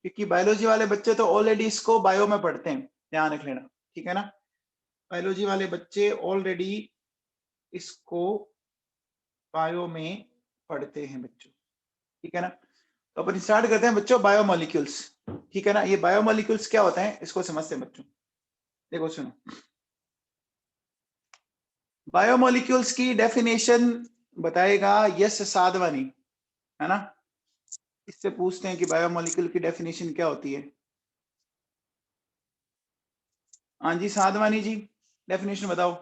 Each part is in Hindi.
क्योंकि बायोलॉजी वाले बच्चे तो ऑलरेडी इसको बायो में पढ़ते हैं, ध्यान रख लेना, ठीक है ना। बायोलॉजी वाले बच्चे ऑलरेडी इसको बायो में पढ़ते हैं बच्चों, ठीक है ना। तो अपन स्टार्ट करते हैं बच्चों बायोमोलिक्यूल्स, ठीक है ना। ये बायोमोलिक्यूल्स क्या होता है इसको समझते हैं बच्चों। देखो सुनो, बायोमोलिक्यूल्स की डेफिनेशन बताएगा यस साधवानी, है ना। इससे पूछते हैं कि बायोमोलिक्यूल की डेफिनेशन क्या होती है। हाँ जी साधवानी जी, डेफिनेशन बताओ।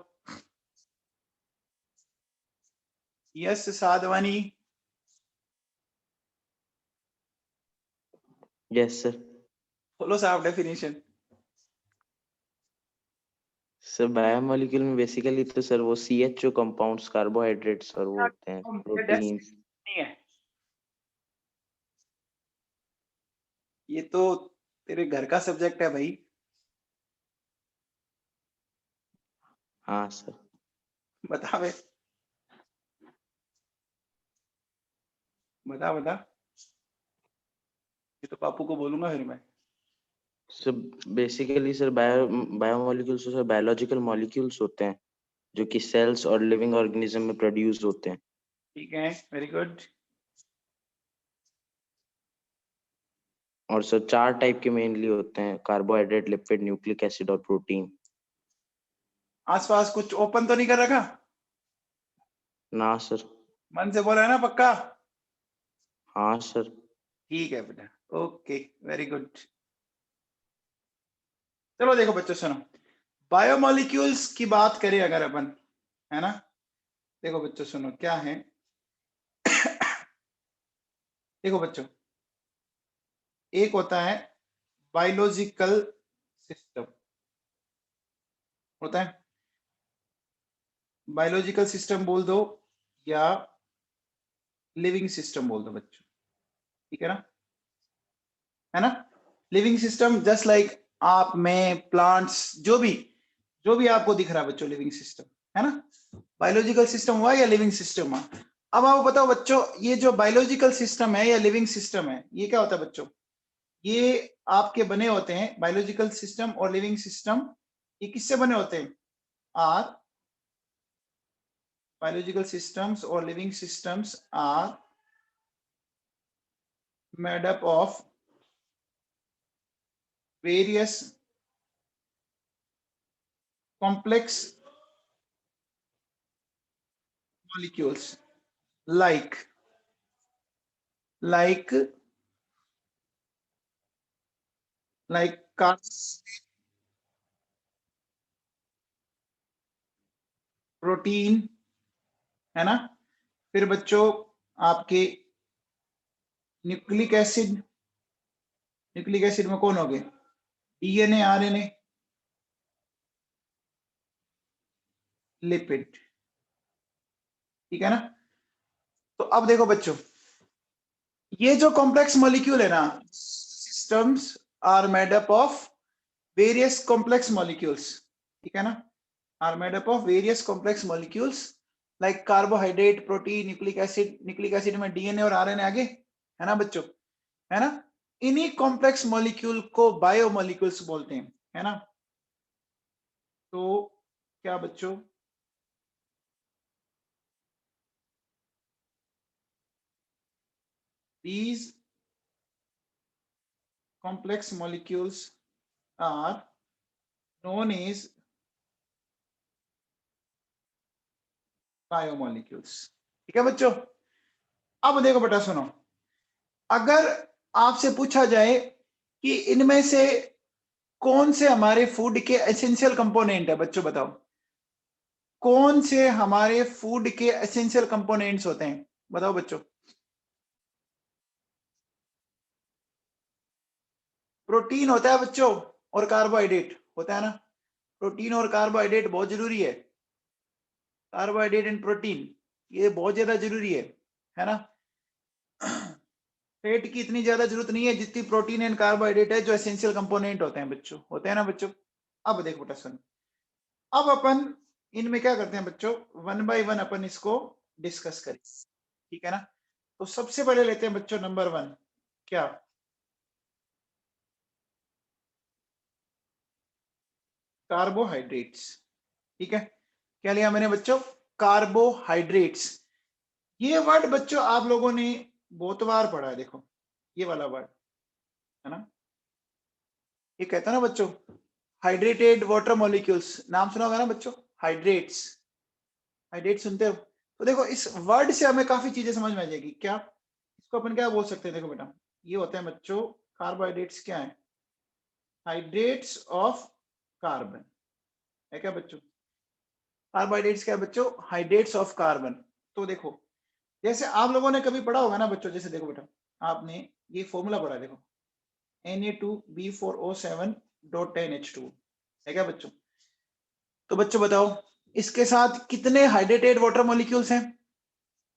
यस साधवानी। Yes sir. बोलो साहब डेफिनेशन। सर बायोमोलिक्यूल में बेसिकली तो सर वो CHO कंपाउंड्स, कार्बोहाइड्रेट्स और वो होते हैं प्रोटीन्स। नहीं है ये तो तेरे घर का सब्जेक्ट है भाई। हाँ सर। बता बे, बता बता, ये तो पापू को बोलूंगा फिर मैं। Sir basically sir biomolecules sir biological molecules होते हैं जो कि सेल्स और लिविंग ऑर्गेनिज्म में प्रोड्यूस होते हैं। ठीक है, वेरी गुड। और सर 4 टाइप के मेनली होते हैं, कार्बोहाइड्रेट, लिपिड, न्यूक्लिक एसिड और प्रोटीन। आसपास कुछ ओपन तो नहीं कर रखा? ना सर। मन से बोला है ना पक्का? हाँ सर। ठीक है बेटा, ओके वेरी गुड। चलो देखो बच्चों सुनो, बायोमोलिक्यूल्स की बात करें अगर अपन, है ना। देखो बच्चों सुनो क्या है। देखो बच्चों, एक होता है बायोलॉजिकल सिस्टम, होता है बायोलॉजिकल सिस्टम बोल दो या लिविंग सिस्टम बोल दो बच्चों, ठीक है ना, है ना। लिविंग सिस्टम जस्ट लाइक आप, मैं, प्लांट्स, जो भी आपको दिख रहा है बच्चों, लिविंग सिस्टम, है ना। बायोलॉजिकल सिस्टम हुआ या लिविंग सिस्टम हुआ। अब आप बताओ बच्चों, ये जो बायोलॉजिकल सिस्टम है या लिविंग सिस्टम है, ये क्या होता है बच्चों, ये आपके बने होते हैं, बायोलॉजिकल सिस्टम और लिविंग सिस्टम, ये किससे बने होते हैं, आर बायोलॉजिकल सिस्टम्स और living systems are made up of various complex molecules like protein, है ना। फिर बच्चों आपके न्यूक्लिक एसिड, न्यूक्लिक एसिड में कौन हो गए, डीएनए, आरएनए, लिपिड, ठीक है ना। तो अब देखो बच्चों, ये जो कॉम्प्लेक्स मॉलिक्यूल है ना, systems are made up of various complex molecules, ठीक है ना, are made up of various complex molecules like carbohydrate, protein, nucleic acid में डीएनए और आरएनए आगे, है ना बच्चों, है ना। इन्हीं कॉम्प्लेक्स मॉलिक्यूल को बायोमोलिक्यूल्स बोलते हैं, है ना। तो क्या बच्चों, these complex molecules are known as biomolecules, ठीक है बच्चों। अब देखो बेटा सुनो, अगर आपसे पूछा जाए कि इनमें से कौन से हमारे फूड के एसेंशियल कंपोनेंट है, बच्चों बताओ कौन से हमारे फूड के एसेंशियल कंपोनेंट्स होते हैं, बताओ बच्चों। प्रोटीन होता है बच्चों और कार्बोहाइड्रेट होता है ना, प्रोटीन और कार्बोहाइड्रेट बहुत जरूरी है, कार्बोहाइड्रेट एंड प्रोटीन ये बहुत ज्यादा जरूरी है ना। फेट की इतनी ज्यादा जरूरत नहीं है जितनी प्रोटीन एंड कार्बोहाइड्रेट है, जो एसेंशियल कंपोनेंट होते हैं बच्चों, होते हैं ना बच्चों। अब देखो बेटा सुन, अब अपन इनमें क्या करते हैं बच्चों, वन बाय वन अपन इसको डिस्कस करें, ठीक है ना। तो सबसे पहले लेते हैं बच्चों नंबर 1, क्या, कार्बोहाइड्रेट्स। ठीक है, क्या लिया मैंने बच्चों? कार्बोहाइड्रेट्स। ये वर्ड बच्चों आप लोगों ने बहुत बार पढ़ा है, देखो ये वाला वर्ड है ना, ये कहता है ना बच्चों हाइड्रेटेड वाटर मॉलिक्यूल्स, नाम सुना होगा ना बच्चों, हाइड्रेट्स। हाइड्रेट सुनते हो? तो देखो इस वर्ड से हमें काफी चीजें समझ में आ जाएगी। क्या इसको अपन क्या बोल सकते हैं? देखो बेटा, ये होता है बच्चों कार्बोहाइड्रेट्स। क्या है? हाइड्रेट्स ऑफ कार्बन है क्या बच्चों? कार्बोहाइड्रेट्स क्या है बच्चों? Hydrates of carbon. तो देखो जैसे आप लोगों ने कभी पढ़ा होगा ना बच्चों, जैसे देखो बेटा आपने ये फॉर्मूला पढ़ा है, देखो Na2B4O7.10H2 है क्या बच्चों? तो बच्चों बताओ इसके साथ कितने हाइड्रेटेड वाटर मॉलिक्यूल्स हैं?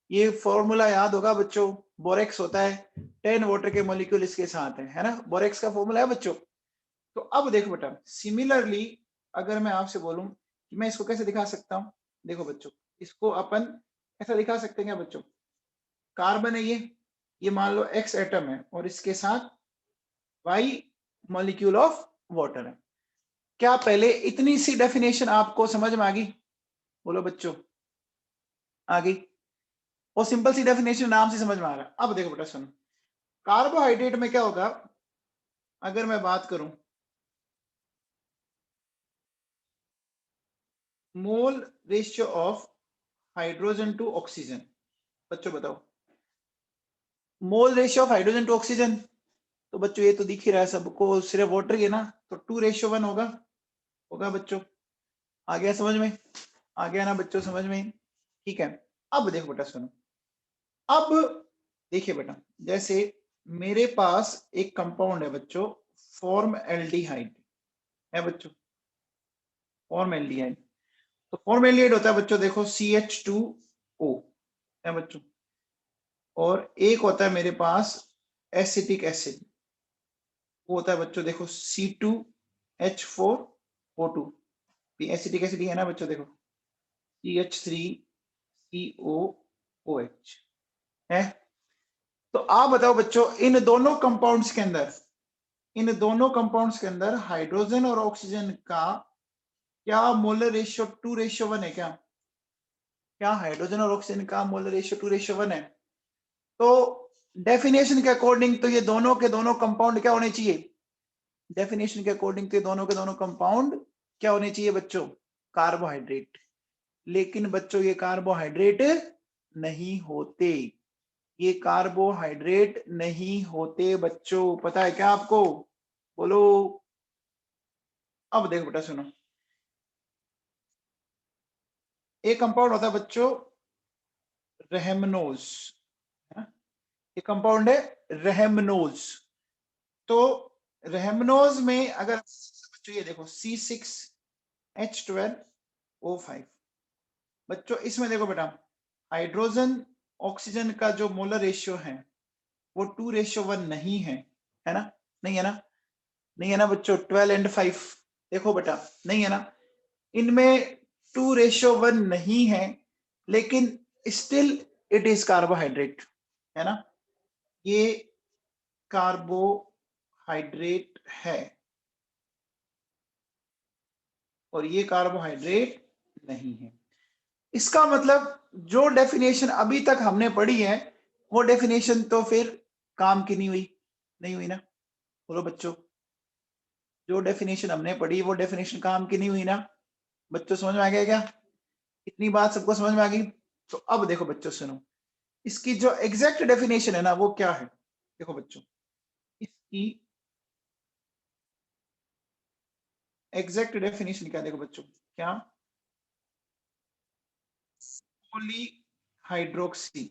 ये फॉर्मूला याद होगा बच्चों, बोरेक्स होता है, 10 वाटर के मॉलिक्यूल इसके साथ है ना, बोरेक्स का फॉर्मूला है बच्चों। तो अब देखो बेटा सिमिलरली अगर मैं आपसे बोलूं कि मैं इसको कैसे दिखा सकता हूं, देखो बच्चों इसको अपन ऐसा दिखा सकते हैं क्या बच्चों? कार्बन है ये मान लो एक्स एटम है और इसके साथ वाई मॉलिक्यूल ऑफ वाटर है। क्या पहले इतनी सी डेफिनेशन आपको समझ में आ गई? बोलो बच्चों, आ गई? वो सिंपल सी डेफिनेशन नाम से समझ में आ रहा है। अब देखो बेटा सुनो, कार्बोहाइड्रेट में क्या होगा अगर मैं बात करूं, mole ratio of hydrogen to oxygen. बच्चों बताओ mole ratio of hydrogen to oxygen, तो बच्चों ये तो दिख ही रहा है सबको, सिर्फ वाटर ही है ना, तो 2:1 होगा। होगा बच्चों? आ गया समझ में? आ गया ना बच्चों समझ में? ठीक है, अब देखो बेटा सुनो, अब देखिए बेटा जैसे मेरे पास एक कंपाउंड है बच्चों, फॉर्म एल्डिहाइड है बच्चों, फॉर्म एल्डिहाइड। तो फॉर्म एल्डिहाइड होता है बच्चों देखो CH2O है बच्चों, और एक होता है मेरे पास एसिटिक एसिड, वो होता है बच्चों देखो C2H4O2। एसिटिक एसिड है ना बच्चों, देखो CH3COOH है। तो आप बताओ बच्चों इन दोनों कंपाउंड्स के अंदर, इन दोनों कंपाउंड्स के अंदर हाइड्रोजन और ऑक्सीजन का क्या मोलर रेशियो 2:1 है? क्या क्या हाइड्रोजन और ऑक्सीजन का मोलर रेशियो 2:1 है? तो डेफिनेशन के अकॉर्डिंग तो ये दोनों के दोनों कंपाउंड क्या होने चाहिए? डेफिनेशन के अकॉर्डिंग तो ये दोनों के दोनों कंपाउंड क्या होने चाहिए बच्चों? कार्बोहाइड्रेट। लेकिन बच्चों ये कार्बोहाइड्रेट नहीं होते, ये कार्बोहाइड्रेट नहीं होते बच्चों, पता है क्या आपको? बोलो। अब देखो बेटा सुनो, एक कंपाउंड होता है बच्चों रेहमनोज, ये कंपाउंड है रेहमनोज। तो रेहमनोज में अगर बच्चों ये देखो C6H12O5, बच्चों इसमें देखो बेटा हाइड्रोजन ऑक्सीजन का जो मोलर रेशियो है वो 2:1 नहीं है ना? नहीं है ना? नहीं है ना बच्चों? 12:5 देखो बेटा, नहीं है ना? इनमें 2:1 नहीं है, लेकिन स्टिल इट इज कार्बोहाइड्रेट है ना, ये कार्बोहाइड्रेट है और ये कार्बोहाइड्रेट नहीं है। इसका मतलब जो डेफिनेशन अभी तक हमने पढ़ी है वो डेफिनेशन तो फिर काम की नहीं हुई, नहीं हुई ना? बोलो बच्चों, जो डेफिनेशन हमने पढ़ी वो डेफिनेशन काम की नहीं हुई ना? बच्चों समझ में आ गया क्या? इतनी बात सबको समझ में आ गई? तो अब देखो बच्चों सुनो, इसकी जो एग्जैक्ट डेफिनेशन है ना वो क्या है? देखो बच्चों इसकी एग्जैक्ट डेफिनेशन क्या? देखो बच्चों क्या, polyhydroxy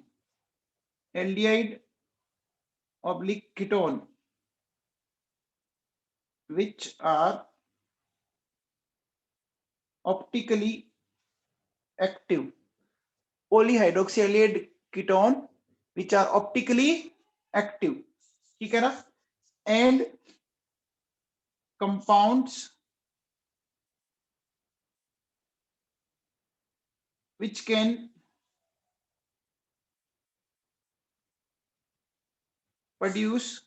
aldehyde oblique ketone which are optically active, polyhydroxyaldehyde ketone which are optically active, ठीक है ना, and compounds which can, produce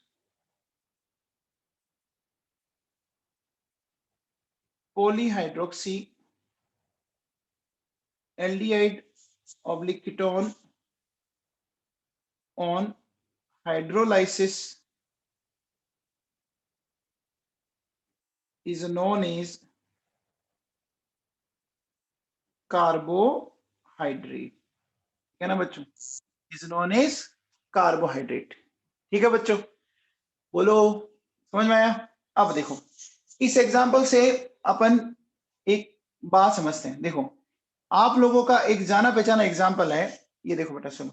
polyhydroxy aldehyde oblique ketone on hydrolysis is known as carbohydrate, क्या ना बच्चों, is known as carbohydrate। ठीक है बच्चों, बोलो समझ में आया? अब देखो इस एग्जांपल से अपन एक बात समझते हैं। देखो आप लोगों का एक जाना पहचाना एग्जांपल है, ये देखो बेटा सुनो,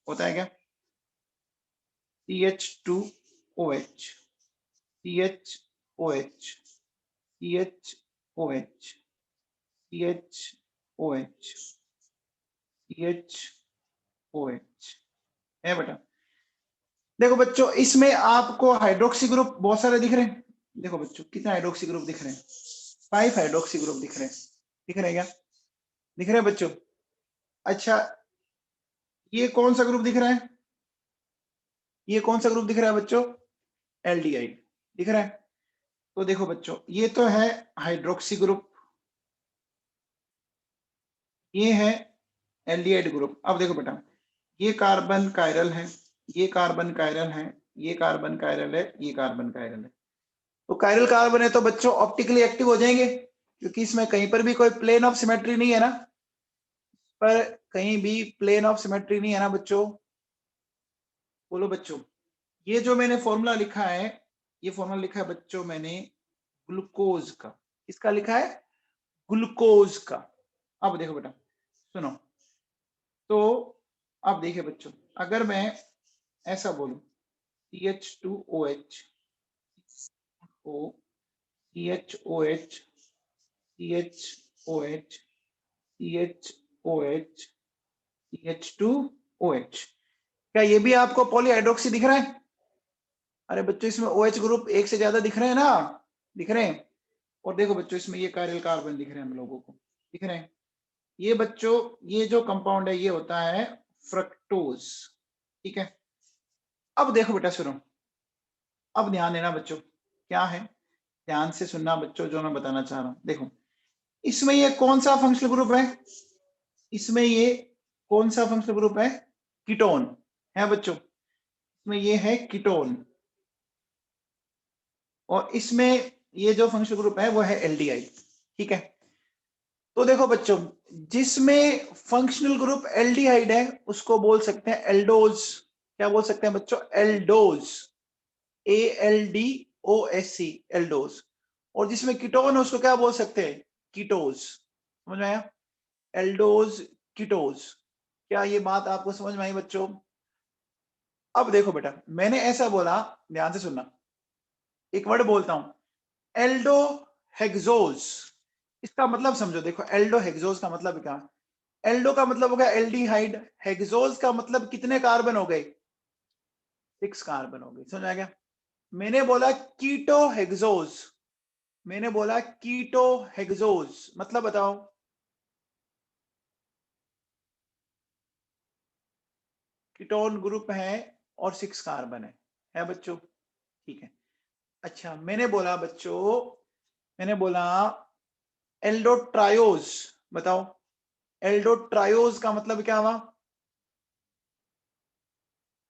होता है क्या, CH2OH CHOH CHOH CHOH CHOH है बेटा। देखो बच्चों इसमें आपको हाइड्रोक्सी ग्रुप बहुत सारे दिख रहे हैं। देखो बच्चों कितने हाइड्रोक्सी ग्रुप दिख रहे हैं, 5 हाइड्रोक्सी ग्रुप दिख रहे हैं। दिख रहे हैं क्या, दिख रहे हैं बच्चों? अच्छा ये कौन सा ग्रुप दिख रहा है, ये कौन सा ग्रुप दिख रहा है बच्चों? एल्डिहाइड दिख रहा है। तो देखो बच्चों ये तो है हाइड्रोक्सी ग्रुप, ये है एल्डिहाइड ग्रुप। अब देखो बेटा ये कार्बन कायरल है, ये कार्बन कायरल है, ये कार्बन कायरल है, ये कार्बन कायरल है। तो कायरल कार्बन है तो बच्चों ऑप्टिकली एक्टिव हो जाएंगे, क्योंकि इसमें कहीं पर भी कोई प्लेन ऑफ सिमेट्री नहीं है ना, पर कहीं भी प्लेन ऑफ सिमेट्री नहीं है ना बच्चों। बोलो बच्चों ये जो मैंने फॉर्मूला लिखा है, ये फॉर्मूला लिखा है बच्चों मैंने ग्लूकोज का, किसका लिखा है? ग्लूकोज का। अब देखो बेटा सुनो, तो अब देखिए बच्चों अगर मैं ऐसा बोलूं CH2OH O CHOH CHOH CHOH CH2OH, क्या ये भी आपको पॉलीहाइड्रोक्सी दिख रहा है? अरे बच्चों इसमें OH ग्रुप एक से ज्यादा दिख रहे हैं ना, दिख रहे हैं। और देखो बच्चों इसमें ये कायरल कार्बन दिख रहे हैं हम लोगों को, दिख रहे हैं। ये बच्चों ये जो कंपाउंड है ये होता है फ्रक्टोज, ठीक है। अब देखो बेटा सुनो, अब ध्यान देना बच्चों, क्या है, ध्यान से सुनना बच्चों जो मैं बताना चाह रहा हूं। देखो इसमें ये कौन सा फंक्शनल ग्रुप है, इसमें ये कौन सा फंक्शनल ग्रुप है? कीटोन है बच्चों, इसमें ये है कीटोन। और इसमें ये जो फंक्शनल ग्रुप है वो है एल्डिहाइड, ठीक है। तो देखो बच्चों जिसमें फंक्शनल ग्रुप एल्डिहाइड है उसको बोल सकते हैं एल्डोज। क्या बोल सकते हैं बच्चों? Aldose, ALDOSC aldose. और जिसमें कीटोन है उसको क्या बोल सकते हैं? कीटोज। समझ में आया? Aldose ketose. क्या ये बात आपको समझ में आई बच्चों? अब देखो बेटा मैंने ऐसा बोला, ध्यान से सुनना, एक वर्ड बोलता हूं एल्डो हेक्सोज, इसका मतलब समझो। देखो एल्डो हेक्सोज का मतलब क्या? एल्डो का मतलब हो गया एल्डिहाइड, हेक्सोज का मतलब कितने कार्बन हो गए? 6 कार्बन हो गए। समझ आ गया? मैंने बोला कीटो हेक्सोज, मैंने बोला कीटो हेक्सोज, मतलब बताओ। कीटोन ग्रुप है और 6 कार्बन है बच्चों, ठीक है। अच्छा मैंने बोला बच्चों, मैंने बोला एल्डोट्रायोज, बताओ एल्डोट्रायोज का मतलब क्या हुआ?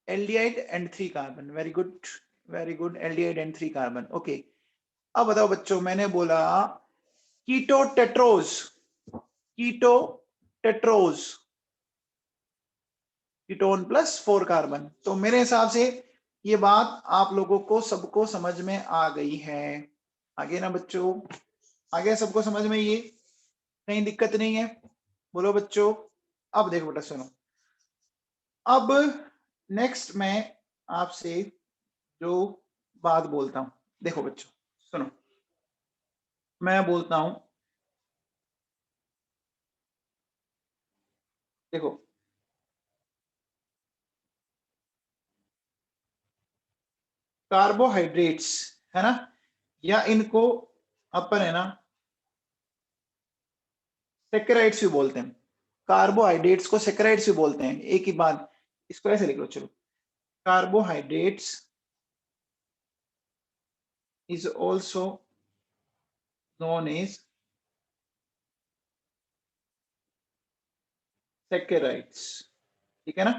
Aldehyde and 3 carbon, very good very good, aldehyde and 3 carbon, okay. अब बताओ बच्चों मैंने बोला कीटो टेट्रोज, कीटो टेट्रोज, कीटोन प्लस 4 कार्बन। तो मेरे हिसाब से ये बात आप लोगों को सबको समझ में आ गई है। आगे ना बच्चों, आगे सबको समझ में, ये कहीं दिक्कत नहीं है? बोलो बच्चों। अब देखो बेटा सुनो, अब नेक्स्ट मैं आपसे जो बात बोलता हूं, देखो बच्चों सुनो, मैं बोलता हूं, देखो कार्बोहाइड्रेट्स है ना, या इनको अपन है ना सेकेराइड्स भी बोलते हैं। कार्बोहाइड्रेट्स को सेकेराइड्स भी बोलते हैं, एक ही बात। इसको ऐसे लिख लो चलो, carbohydrates is also known as सैकेराइड्स। ठीक है ना,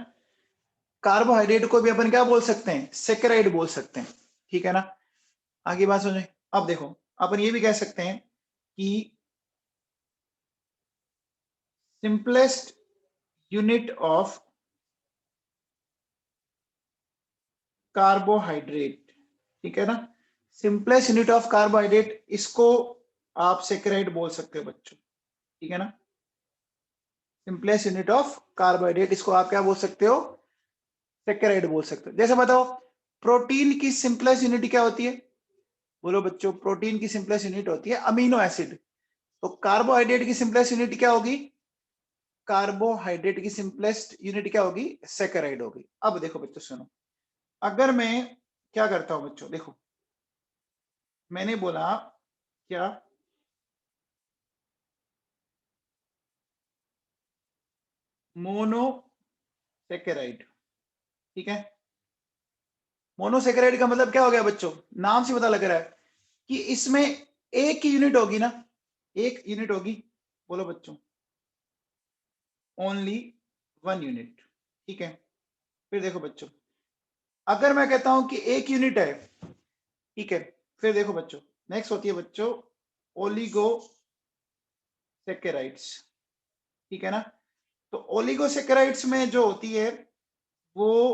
कार्बोहाइड्रेट को भी अपन क्या बोल सकते हैं, सैकेराइड बोल सकते हैं। ठीक है ना, आगे बात सुने। अब देखो, अपन ये भी कह सकते हैं कि सिंपलेस्ट यूनिट ऑफ कार्बोहाइड्रेट, ठीक है ना, सिंपलेस्ट यूनिट ऑफ कार्बोहाइड्रेट, इसको आप सैकेराइड बोल सकते हो बच्चों। ठीक है ना, सिंपलेस्ट यूनिट ऑफ कार्बोहाइड्रेट, इसको आप क्या बोल सकते हो, सैकेराइड बोल सकते हो। जैसे बताओ, प्रोटीन की सिंपलेस्ट यूनिट क्या होती है, बोलो बच्चों, प्रोटीन की सिंपलेस्ट यूनिट होती है अमीनो एसिड। तो कार्बोहाइड्रेट की सिंपलेस्ट यूनिट क्या होगी, कार्बोहाइड्रेट की सिंपलेस्ट यूनिट क्या होगी, सैकेराइड होगी। अब देखो बच्चों सुनो, अगर मैं क्या करता हूं बच्चों, देखो मैंने बोला क्या, मोनोसेकेराइड। ठीक है, मोनोसेकेराइड का मतलब क्या हो गया बच्चों, नाम से पता लग रहा है कि इसमें एक ही यूनिट होगी ना, एक यूनिट होगी। बोलो बच्चों, ओनली वन यूनिट। ठीक है, फिर देखो बच्चों, अगर मैं कहता हूं कि एक यूनिट है, ठीक है, फिर देखो बच्चों, नेक्स्ट होती है बच्चों ओलिगो सेकेराइड्स। ठीक है ना, तो ओलिगोसेकेराइड्स में जो होती है वो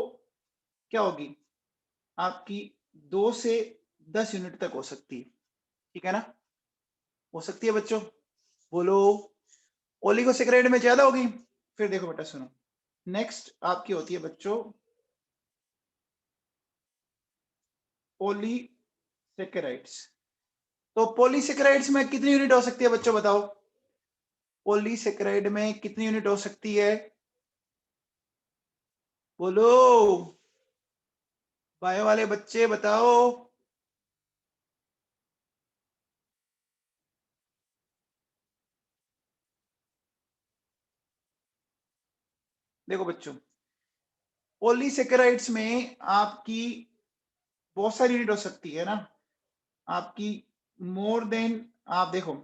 क्या होगी, आपकी 2 से 10 यूनिट तक हो सकती है। ठीक है ना, हो सकती है बच्चों, बोलो ओलिगोसेकेराइड में ज्यादा होगी। फिर देखो बेटा सुनो, नेक्स्ट आपकी होती है बच्चों पॉलीसेकेराइड्स। तो पॉलीसेकेराइड्स में कितनी यूनिट हो सकती है बच्चों, बताओ, पॉलीसेकेराइड में कितनी यूनिट हो सकती है, बोलो, बायो वाले बच्चे बताओ। देखो बच्चों, पॉलीसेकेराइड्स में आपकी बहुत सारी यूनिट हो सकती है ना, आपकी मोर देन, आप देखो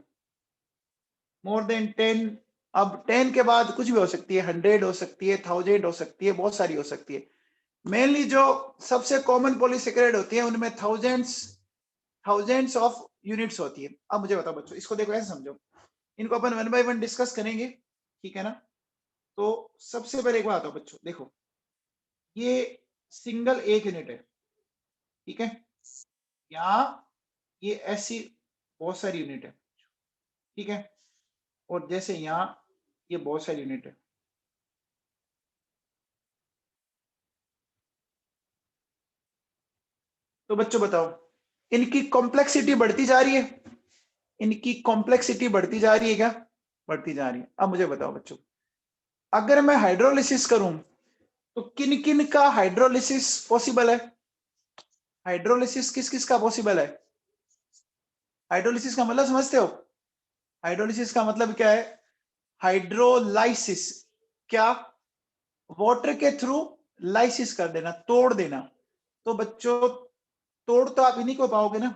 मोर देन 10। अब 10 के बाद कुछ भी हो सकती है, 100 हो सकती है, 1000 हो सकती है, बहुत सारी हो सकती है। मेनली जो सबसे कॉमन पॉलीसेकेराइड होती है उनमें थाउजेंड्स ऑफ यूनिट्स होती है। अब मुझे बताओ बच्चों, इसको देखो ऐसे समझो, इनको अपन वन बाय वन डिस्कस करेंगे। ठीक है ना, तो सबसे पहले एक बात हो बच्चों, देखो ये सिंगल एक यूनिट है। ठीक है, यहाँ ये ऐसी बहुत सारी यूनिट है। ठीक है, और जैसे यहाँ ये बहुत सारी यूनिट है। तो बच्चों बताओ, इनकी कॉम्प्लेक्सिटी बढ़ती जा रही है, इनकी कॉम्प्लेक्सिटी बढ़ती जा रही है क्या, बढ़ती जा रही है। अब मुझे बताओ बच्चों, अगर मैं हाइड्रोलिसिस करूं तो किन किन का हाइड्रोलिसिस पॉसिबल है, हाइड्रोलिसिस किस किस का पॉसिबल है, हाइड्रोलिसिस का मतलब समझते हो, हाइड्रोलिसिस का मतलब क्या है, हाइड्रोलाइसिस, क्या, वाटर के थ्रू लाइसिस कर देना, तोड़ देना। तो बच्चों, तोड़ तो आप इन्हीं को पाओगे ना,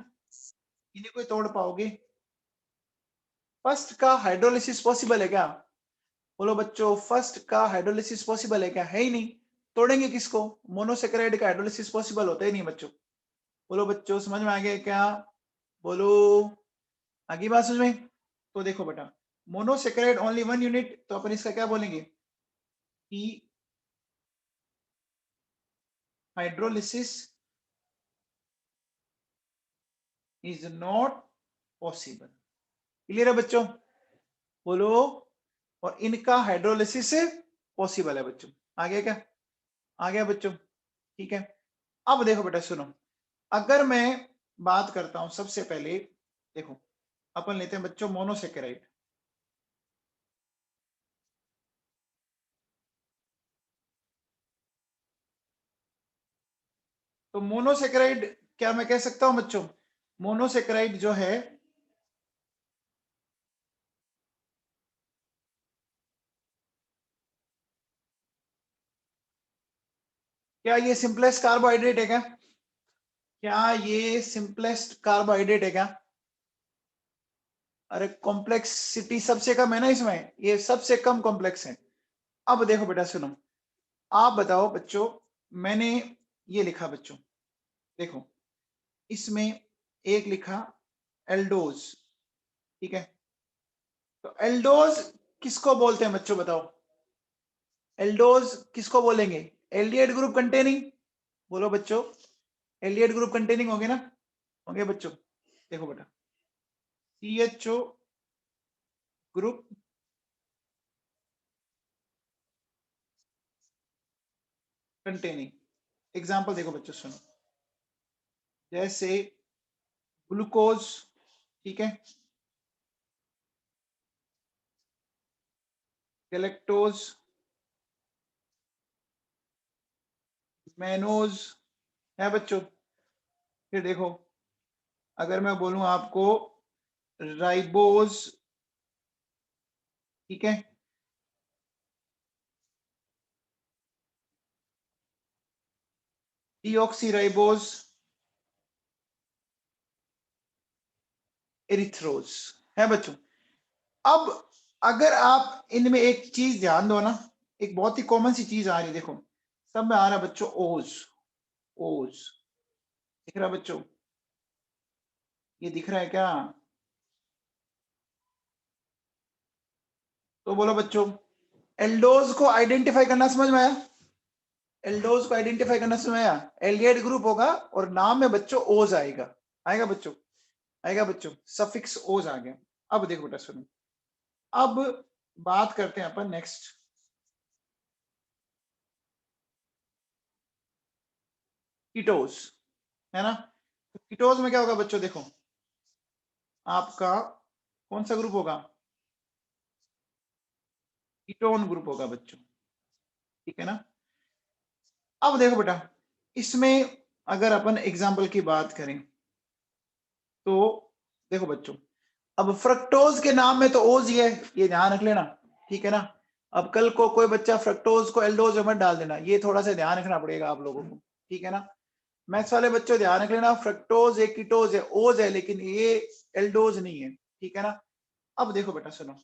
इन्हीं को तोड़ पाओगे। फर्स्ट का हाइड्रोलिसिस पॉसिबल है क्या, बोलो बच्चों, फर्स्ट का हाइड्रोलिसिस पॉसिबल है क्या, है ही नहीं, तोड़ेंगे किसको, मोनोसेकेराइड का हाइड्रोलिसिस पॉसिबल होता ही नहीं बच्चों। बोलो बच्चों, समझ में आ गया क्या, बोलो, आगे बात समझ में। तो देखो बेटा, मोनोसेकेराइड ओनली वन यूनिट, तो अपन इसका क्या बोलेंगे कि hydrolysis is not possible. Clear है बच्चों, बोलो, और इनका हाइड्रोलिसिस पॉसिबल है बच्चों। आ गया क्या, आ गया बच्चों। ठीक है, अब देखो बेटा सुनो, अगर मैं बात करता हूं सबसे पहले, देखो अपन लेते हैं बच्चों मोनोसेकेराइड। तो मोनोसेकेराइड क्या मैं कह सकता हूं बच्चों, मोनोसेकेराइड जो है, क्या ये सिंपलेस्ट कार्बोहाइड्रेट है क्या, क्या ये सिंपलेस्ट कार्बोहाइड्रेट है क्या, अरे कॉम्प्लेक्सिटी सबसे कम है ना इसमें, ये सबसे कम कॉम्प्लेक्स है। अब देखो बेटा सुनो, आप बताओ बच्चों, मैंने ये लिखा बच्चों, देखो इसमें एक लिखा एल्डोज, ठीक है, तो एल्डोज किसको बोलते हैं बच्चों बताओ, एल्डोज किसको बोलेंगे, एल्डिहाइड ग्रुप कंटेनिंग, बोलो बच्चों, एल्डिहाइड ग्रुप कंटेनिंग होंगे ना, होंगे बच्चों। देखो बेटा CHO ग्रुप कंटेनिंग, एग्जांपल देखो बच्चों सुनो, जैसे ग्लूकोज, ठीक है, गैलेक्टोज, मैनोज है बच्चों। फिर देखो अगर मैं बोलूं आपको राइबोज, ठीक है, डीऑक्सीराइबोज, एरिथ्रोज है बच्चों। अब अगर आप इनमें एक चीज ध्यान दो ना, एक बहुत ही कॉमन सी चीज आ रही है, देखो सब में आ रहा है बच्चों ओज, ओज दिख रहा है बच्चों, ये दिख रहा है क्या, तो बोलो बच्चों, एल्डोज को आइडेंटिफाई करना समझ में आया, एल्डोज को आइडेंटिफाई करना समझ में आया, एल्डिहाइड ग्रुप होगा और नाम में बच्चों ओज आएगा, आएगा बच्चों, आएगा बच्चों, सफिक्स ओज आ गया। अब देखो बेटा सुनो, अब बात करते हैं अपन नेक्स्ट, कीटोज, है ना, तो कीटोज में क्या होगा बच्चों, देखो आपका कौन सा ग्रुप होगा, कीटोन ग्रुप होगा बच्चों, ठीक है ना। अब देखो बेटा इसमें अगर अपन एग्जाम्पल की बात करें तो देखो बच्चों, अब फ्रक्टोज के नाम में तो ओज ही है, ये ध्यान रख लेना, ठीक है ना। अब कल को कोई बच्चा फ्रक्टोज को एल्डोज में मत डाल देना, ये थोड़ा सा ध्यान रखना पड़ेगा आप लोगों को, ठीक है ना। मैथ्स वाले बच्चों ध्यान रख लेना, फ्रक्टोज एक कीटोज है, ओज है, लेकिन ये एल्डोज नहीं है, ठीक है ना। अब देखो बेटा सुनो,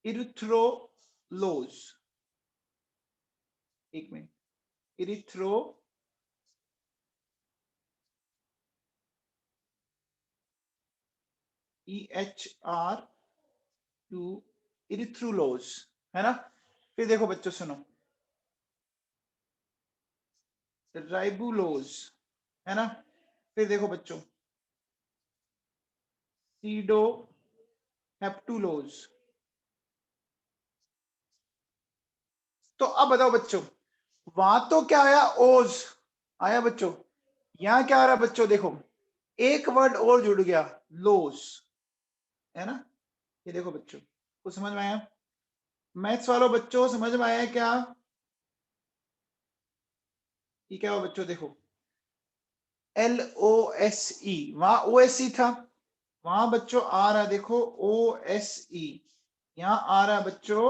इरिथ्रोलोज, एक मिनट, इरिथ्रो EHR2 इरिथ्रोलोज, है ना। फिर देखो बच्चों सुनो, राइबुलोज, है ना। फिर देखो बच्चों सीडो हेप्टुलोज। तो अब बताओ बच्चों, वहां तो क्या आया, ओज आया बच्चों, यहां क्या आ रहा है बच्चों, देखो एक वर्ड और जुड़ गया, लोज, है ना। ये देखो बच्चों, कुछ समझ में आया, मैथ्स वालों बच्चों समझ में आया क्या, ये क्या हुआ बच्चों, देखो LOSE, वहां OSE था, वहां बच्चों आ रहा है देखो OSE, यहां आ रहा है बच्चों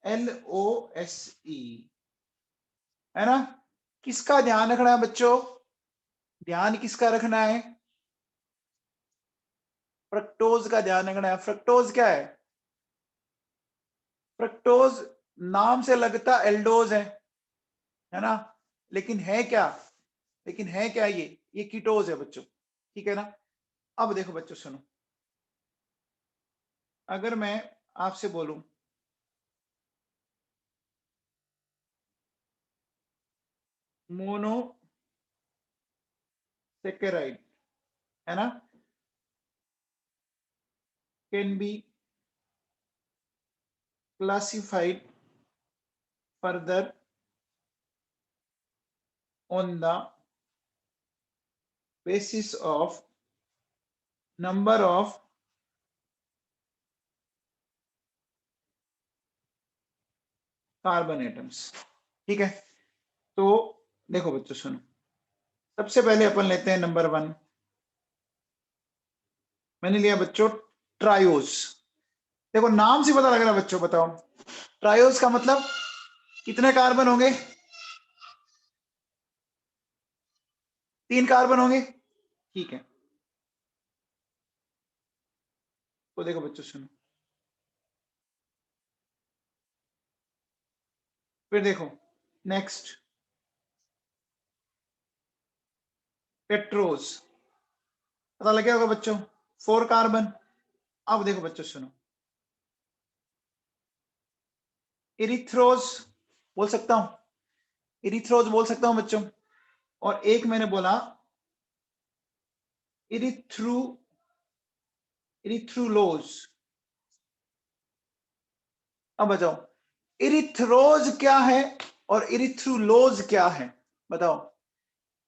LOSE, है ना। किसका ध्यान रखना है बच्चों, ध्यान किसका रखना है, फ्रक्टोज का ध्यान रखना है। फ्रक्टोज क्या है, फ्रक्टोज नाम से लगता एल्डोज है ना, लेकिन है क्या, लेकिन है क्या, ये कीटोज है बच्चों, ठीक है ना। अब देखो बच्चों सुनो, अगर मैं आपसे बोलूं मोनोसेकेराइड, है ना, can be classified further on the basis of number of carbon atoms, ठीक है। तो देखो बच्चों सुनो, सबसे पहले अपन लेते हैं नंबर 1, मैंने लिया बच्चों ट्रायोस। देखो नाम से पता लग रहा है बच्चों, बताओ ट्रायोस का मतलब कितने कार्बन होंगे, 3 कार्बन होंगे, ठीक है। तो देखो बच्चों सुनो, फिर देखो नेक्स्ट टेट्रोज, पता लग गया होगा बच्चों, 4 कार्बन। अब देखो बच्चों सुनो, इरिथ्रोज बोल सकता हूं, इरिथ्रोज बोल सकता हूं बच्चों, और एक मैंने बोला इरिथ्रुलोज। अब बताओ इरिथ्रोज क्या है और इरिथ्रुलोज क्या है, बताओ।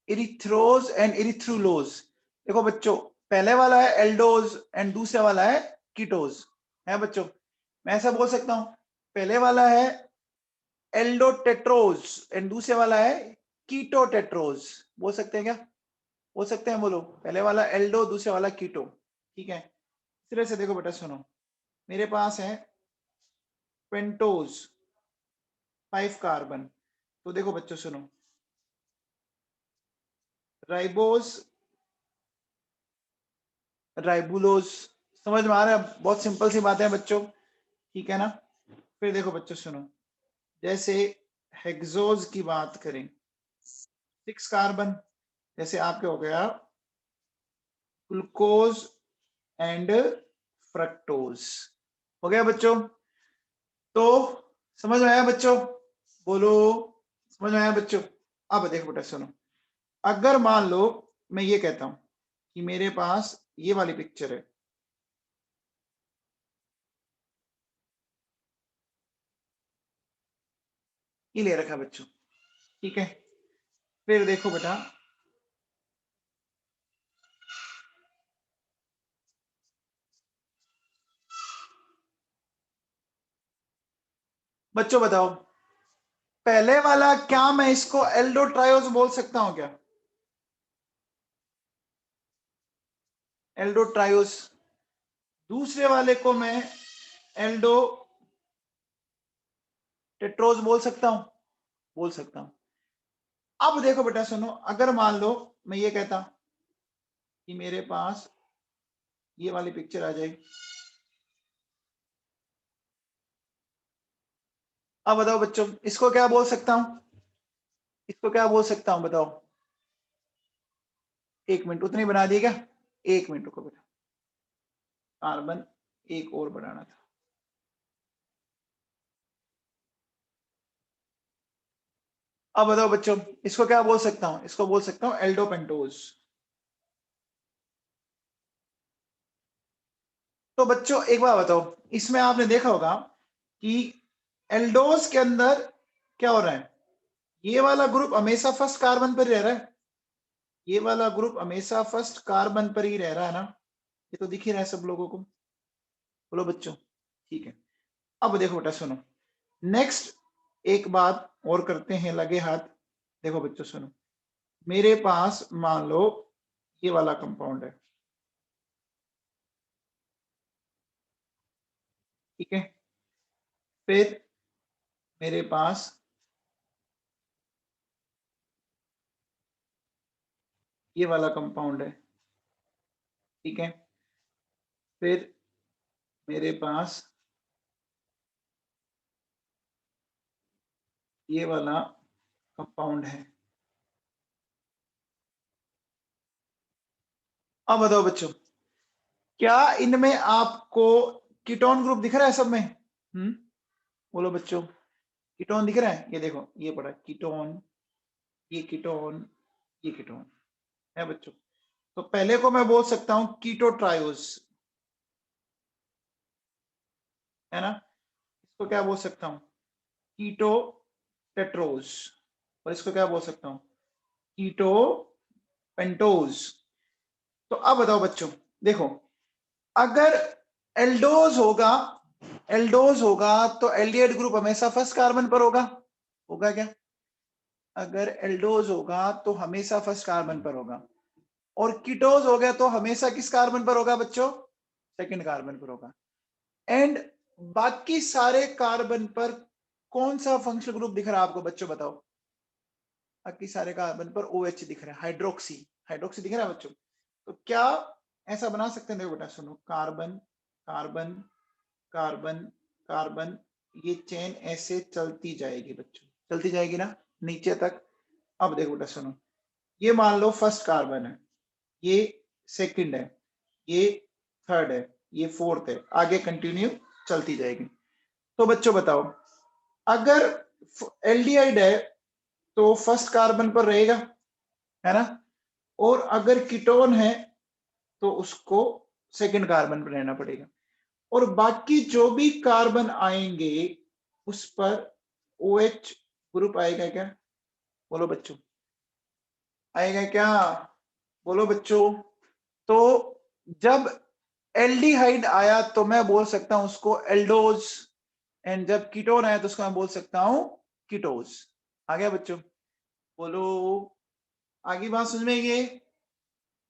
इरिथ्रोज एंड इरिथ्रुलोज, देखो बच्चों पहले वाला है एल्डोज एंड दूसरे वाला है कीटोज, है बच्चों। मैं ऐसा बोल सकता हूं, पहले वाला है एल्डोटेट्रोज एंड दूसरे वाला है कीटोटेट्रोज, बोल सकते हैं क्या, बोल सकते हैं, बोलो। पहले वाला एल्डो, दूसरे वाला कीटो, ठीक है। इस तरह से देखो बेटा सुनो, मेरे पास है पेंटोज 5 कार्बन, तो देखो बच्चों सुनो, राइबोज, राइबुलोज, समझ में आ रहा है, बहुत सिंपल सी बात है बच्चों, ठीक है ना। फिर देखो बच्चों सुनो, जैसे हेक्सोज की बात करें 6 कार्बन, जैसे आपके हो गया ग्लूकोज एंड फ्रक्टोज, हो गया बच्चों। तो समझ में आया बच्चों, बोलो समझ में आया बच्चों। अब देखो बेटा सुनो, अगर मान लो मैं ये कहता हूं कि मेरे पास ये वाली पिक्चर है, ये ले रखा है बच्चों, ठीक है। फिर देखो बेटा, बच्चों बताओ पहले वाला क्या मैं इसको एल्डोट्रायोज बोल सकता हूं क्या, एल्डोट्रायोज। दूसरे वाले को मैं एल्डो टेट्रोज बोल सकता हूं, बोल सकता हूं। अब देखो बेटा सुनो, अगर मान लो मैं ये कहता कि मेरे पास ये वाली पिक्चर आ जाए, अब बताओ बच्चों इसको क्या बोल सकता हूं, इसको क्या बोल सकता हूं बताओ। 1 मिनट, उतनी बना दी क्या, 1 मिनट रुको बेटा, कार्बन एक और बढ़ाना था। अब बताओ बच्चों इसको क्या बोल सकता हूं, इसको बोल सकता हूं एल्डोपेंटोज। तो बच्चों एक बार बताओ, इसमें आपने देखा होगा कि एल्डोज के अंदर क्या हो रहा है, ये वाला ग्रुप हमेशा फर्स्ट कार्बन पर रह रहा है, ये वाला ग्रुप हमेशा फर्स्ट कार्बन पर ही रह रहा है ना, ये तो दिख ही रहा है सब लोगों को, बोलो बच्चों, ठीक है। अब देखो बेटा सुनो, नेक्स्ट एक बात और करते हैं लगे हाथ, देखो बच्चों सुनो, मेरे पास मान लो ये वाला कंपाउंड है, ठीक है। फिर मेरे पास ये वाला कंपाउंड है, ठीक है। फिर मेरे पास ये वाला कंपाउंड है। अब बताओ बच्चों, क्या इनमें आपको कीटोन ग्रुप दिख रहा है सब में, बोलो बच्चों, कीटोन दिख रहा है, ये देखो ये पड़ा कीटोन, ये कीटोन, ये कीटोन, है बच्चों। तो पहले को मैं बोल सकता हूं कीटो ट्रायोज, है ना। इसको क्या बोल सकता हूं, कीटो टेट्रोज, और इसको क्या बोल सकता हूं, कीटो पेंटोज। तो अब बताओ बच्चों, देखो अगर एल्डोज होगा, एल्डोज होगा तो एल्डिहाइड ग्रुप हमेशा फर्स्ट कार्बन पर होगा, होगा क्या, अगर एल्डोज होगा तो हमेशा फर्स्ट कार्बन पर होगा, और कीटोज हो गया तो हमेशा किस कार्बन पर होगा बच्चों, सेकंड कार्बन पर होगा। एंड बाकी सारे कार्बन पर कौन सा फंक्शनल ग्रुप दिख रहा है आपको बच्चों, बताओ। बाकी सारे कार्बन पर OH दिख रहा है, हाइड्रोक्सी, हाइड्रोक्सी दिख रहा है बच्चों। तो क्या ऐसा बना सकते हैं, देखो बेटा सुनो, कार्बन कार्बन कार्बन कार्बन, ये चेन ऐसे चलती जाएगी बच्चों, चलती जाएगी ना नीचे तक। अब देखो बेटा सुनो, ये मान लो फर्स्ट कार्बन है, ये सेकंड है, ये थर्ड है, ये फोर्थ है, आगे कंटिन्यू चलती जाएगी। तो बच्चों बताओ, अगर एल्डिहाइड है तो फर्स्ट कार्बन पर रहेगा, है ना, और अगर कीटोन है तो उसको सेकंड कार्बन पर रहना पड़ेगा, और बाकी जो भी कार्बन आएंगे उस पर OH ग्रुप आएगा क्या? बोलो बच्चों, आएगा क्या? बोलो बच्चों। तो जब एल्डिहाइड आया तो मैं बोल सकता हूं उसको एल्डोज, एंड जब कीटोन आया तो उसको मैं बोल सकता हूं कीटोज। आ गया बच्चों? बोलो, आगे बात समझ में? ये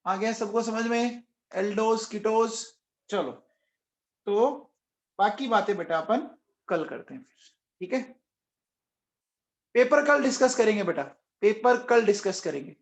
आ गया सबको समझ में? Aldose ketose. चलो, तो बाकी बातें बेटा अपन कल करते हैं फिर, ठीक है? पेपर कल डिस्कस करेंगे बेटा, पेपर कल डिस्कस करेंगे।